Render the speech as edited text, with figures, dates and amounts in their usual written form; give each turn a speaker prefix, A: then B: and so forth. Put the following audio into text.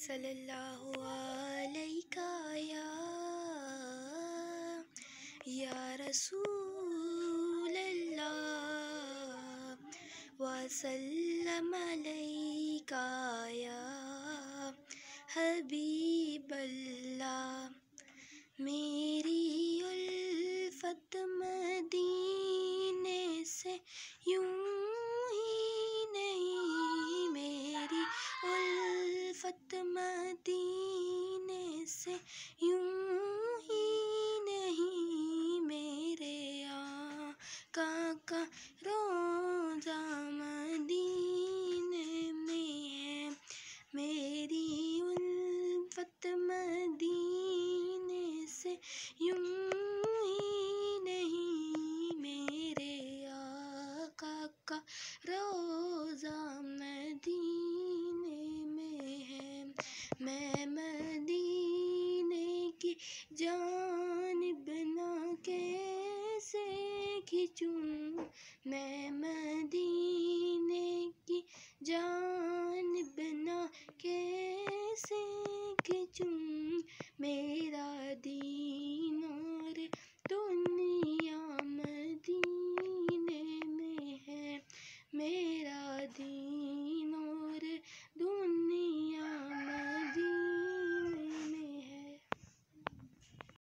A: صلی اللہ علیہ یا رسول اللہ وسلم علیک یا حبیب اللہ. میری الفت مدینے سے یوں ہی نہیں، میری الفت مدینے سے یوں ہی نہیں، میرے آقا کا روضہ مدینے میں ہے. میری الفت مدینے سے یوں ہی نہیں، میرے آقا کا روضہ مدینے میں ہے. میں مدینے کی جانب نہ کیسے کھنچوں، میں